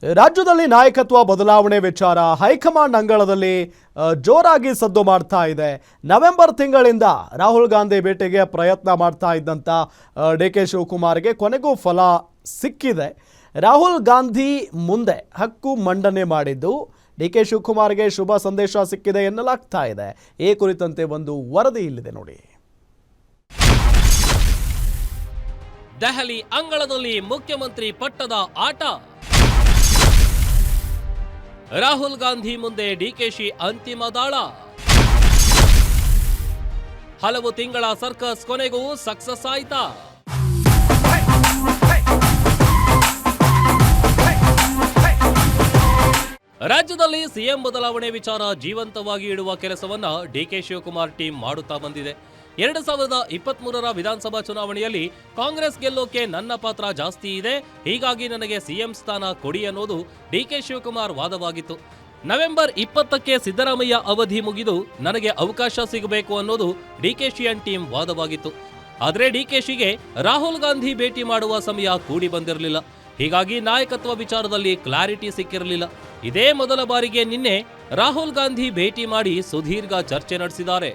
ರಾಜ್ಯದಲ್ಲಿ ನಾಯಕತ್ವ ಬದಲಾವಣೆ ವಿಚಾರ ಹೈಕಮಾಂಡ್ ಅಂಗಳದಲ್ಲಿ ಜೋರಾಗಿ ಸದ್ದು ಮಾಡ್ತಾ ಇದೆ. ನವೆಂಬರ್ ತಿಂಗಳಿಂದ ರಾಹುಲ್ ಗಾಂಧಿ ಭೇಟಿಗೆ ಪ್ರಯತ್ನ ಮಾಡ್ತಾ ಇದ್ದಂಥ ಡಿ.ಕೆ. ಶಿವಕುಮಾರ್ಗೆ ಕೊನೆಗೂ ಫಲ ಸಿಕ್ಕಿದೆ. ರಾಹುಲ್ ಗಾಂಧಿ ಮುಂದೆ ಹಕ್ಕು ಮಂಡನೆ ಮಾಡಿದ್ದು ಡಿ.ಕೆ. ಶಿವಕುಮಾರ್ಗೆ ಶುಭ ಸಂದೇಶ ಸಿಕ್ಕಿದೆ ಎನ್ನಲಾಗ್ತಾ ಇದೆ. ಈ ಕುರಿತಂತೆ ಒಂದು ವರದಿ ಇಲ್ಲಿದೆ ನೋಡಿ. ದೆಹಲಿ ಅಂಗಳದಲ್ಲಿ ಮುಖ್ಯಮಂತ್ರಿ ಪಟ್ಟದ ಆಟ. ರಾಹುಲ್ ಗಾಂಧಿ ಮುಂದೆ ಡಿಕೆಶಿ ಅಂತಿಮ ದಾಳ. ಹಲವು ತಿಂಗಳ ಸರ್ಕಸ್ ಕೊನೆಗೂ ಸಕ್ಸಸ್ ಆಯ್ತಾ? ರಾಜ್ಯದಲ್ಲಿ ಸಿಎಂ ಬದಲಾವಣೆ ವಿಚಾರ ಜೀವಂತವಾಗಿ ಇಡುವ ಕೆಲಸವನ್ನ ಡಿ.ಕೆ. ಶಿವಕುಮಾರ್ ಟೀಮ್ ಮಾಡುತ್ತಾ ಬಂದಿದೆ. 2023ರ ವಿಧಾನಸಭಾ ಚುನಾವಣೆಯಲ್ಲಿ ಕಾಂಗ್ರೆಸ್ ಗೆಲ್ಲೋಕೆ ನನ್ನ ಪಾತ್ರ ಜಾಸ್ತಿ ಇದೆ, ಹೀಗಾಗಿ ನನಗೆ ಸಿಎಂ ಸ್ಥಾನ ಕೊಡಿ ಅನ್ನೋದು ಡಿ.ಕೆ. ಶಿವಕುಮಾರ್ ವಾದವಾಗಿತ್ತು. ನವೆಂಬರ್ 20ಕ್ಕೆ ಸಿದ್ದರಾಮಯ್ಯ ಅವಧಿ ಮುಗಿದು ನನಗೆ ಅವಕಾಶ ಸಿಗಬೇಕು ಅನ್ನೋದು ಡಿಕೆಶಿಯನ್ ಟೀಮ್ ವಾದವಾಗಿತ್ತು. ಆದರೆ ಡಿಕೆಶಿಗೆ ರಾಹುಲ್ ಗಾಂಧಿ ಭೇಟಿ ಮಾಡುವ ಸಮಯ ಕೂಡಿ ಬಂದಿರಲಿಲ್ಲ. ಹೀಗಾಗಿ ನಾಯಕತ್ವ ವಿಚಾರದಲ್ಲಿ ಕ್ಲಾರಿಟಿ ಸಿಕ್ಕಿರಲಿಲ್ಲ. ಇದೇ ಮೊದಲ ಬಾರಿಗೆ ನಿನ್ನೆ ರಾಹುಲ್ ಗಾಂಧಿ ಭೇಟಿ ಮಾಡಿ ಸುದೀರ್ಘ ಚರ್ಚೆ ನಡೆಸಿದ್ದಾರೆ.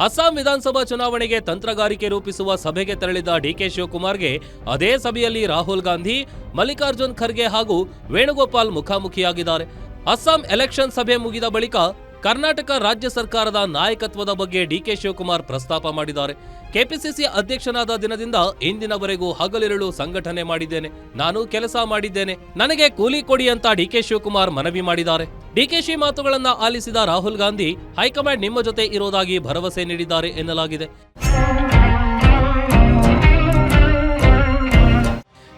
ಅಸ್ಸಾಂ ವಿಧಾನಸಭಾ ಚುನಾವಣೆಗೆ ತಂತ್ರಗಾರಿಕೆ ರೂಪಿಸುವ ಸಭೆಗೆ ತೆರಳಿದ ಡಿ.ಕೆ. ಶಿವಕುಮಾರ್ಗೆ ಅದೇ ಸಭೆಯಲ್ಲಿ ರಾಹುಲ್ ಗಾಂಧಿ, ಮಲ್ಲಿಕಾರ್ಜುನ್ ಖರ್ಗೆ ಹಾಗೂ ವೇಣುಗೋಪಾಲ್ ಮುಖಾಮುಖಿಯಾಗಿದ್ದಾರೆ. ಅಸ್ಸಾಂ ಎಲೆಕ್ಷನ್ ಸಭೆ ಮುಗಿದ ಬಳಿಕ ಕರ್ನಾಟಕ ರಾಜ್ಯ ಸರ್ಕಾರದ ನಾಯಕತ್ವದ ಬಗ್ಗೆ ಡಿ.ಕೆ. ಶಿವಕುಮಾರ್ ಪ್ರಸ್ತಾಪ ಮಾಡಿದ್ದಾರೆ. ಕೆಪಿಸಿಸಿ ಅಧ್ಯಕ್ಷನಾದ ದಿನದಿಂದ ಇಂದಿನವರೆಗೂ ಹಗಲಿರುಳು ಸಂಘಟನೆ ಮಾಡಿದ್ದೇನೆ, ನಾನು ಕೆಲಸ ಮಾಡಿದ್ದೇನೆ, ನನಗೆ ಕೂಲಿ ಕೊಡಿ ಅಂತ ಡಿ.ಕೆ. ಶಿವಕುಮಾರ್ ಮನವಿ ಮಾಡಿದ್ದಾರೆ. ಡಿಕೆಶಿ ಮಾತುಗಳನ್ನ ಆಲಿಸಿದ ರಾಹುಲ್ ಗಾಂಧಿ ಹೈಕಮಾಂಡ್ ನಿಮ್ಮ ಜೊತೆ ಇರೋದಾಗಿ ಭರವಸೆ ನೀಡಿದ್ದಾರೆ ಎನ್ನಲಾಗಿದೆ.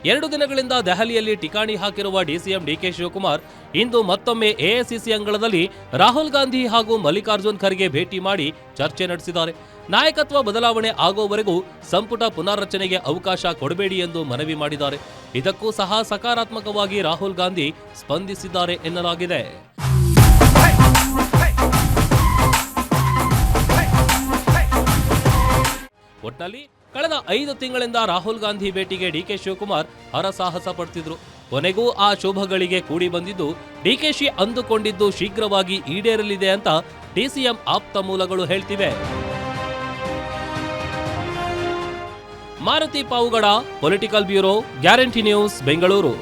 2 ದಿನಗಳಿಂದ ದೆಹಲಿಯಲ್ಲಿ ಠಿಕಾಣಿ ಹಾಕಿರುವ ಡಿಸಿಎಂ ಡಿ.ಕೆ. ಶಿವಕುಮಾರ್ ಇಂದು ಮತ್ತೊಮ್ಮೆ ಎಐಸಿಸಿ ಅಂಗಳದಲ್ಲಿ ರಾಹುಲ್ ಗಾಂಧಿ ಹಾಗೂ ಮಲ್ಲಿಕಾರ್ಜುನ್ ಖರ್ಗೆ ಭೇಟಿ ಮಾಡಿ ಚರ್ಚೆ ನಡೆಸಿದ್ದಾರೆ. ನಾಯಕತ್ವ ಬದಲಾವಣೆ ಆಗೋವರೆಗೂ ಸಂಪುಟ ಪುನಾರಚನೆಗೆ ಅವಕಾಶ ಕೊಡಬೇಡಿ ಎಂದು ಮನವಿ ಮಾಡಿದ್ದಾರೆ. ಇದಕ್ಕೂ ಸಹ ಸಕಾರಾತ್ಮಕವಾಗಿ ರಾಹುಲ್ ಗಾಂಧಿ ಸ್ಪಂದಿಸಿದ್ದಾರೆ ಎನ್ನಲಾಗಿದೆ. ಒಟ್ನಲ್ಲಿ ಕಳೆದ 5 ತಿಂಗಳಿಂದ ರಾಹುಲ್ ಗಾಂಧಿ ಭೇಟಿಗೆ ಡಿ.ಕೆ. ಶಿವಕುಮಾರ್ ಹರಸಾಹಸ ಪಡ್ತಿದ್ರು. ಕೊನೆಗೂ ಆ ಶುಭಗಳಿಗೆ ಕೂಡಿ ಬಂದಿದ್ದು ಡಿಕೆಶಿ ಅಂದುಕೊಂಡಿದ್ದು ಶೀಘ್ರವಾಗಿ ಈಡೇರಲಿದೆ ಅಂತ ಡಿಸಿಎಂ ಆಪ್ತ ಮೂಲಗಳು ಹೇಳ್ತಿವೆ. Maruti Pavugada, political bureau, guarantee news, Bengaluru.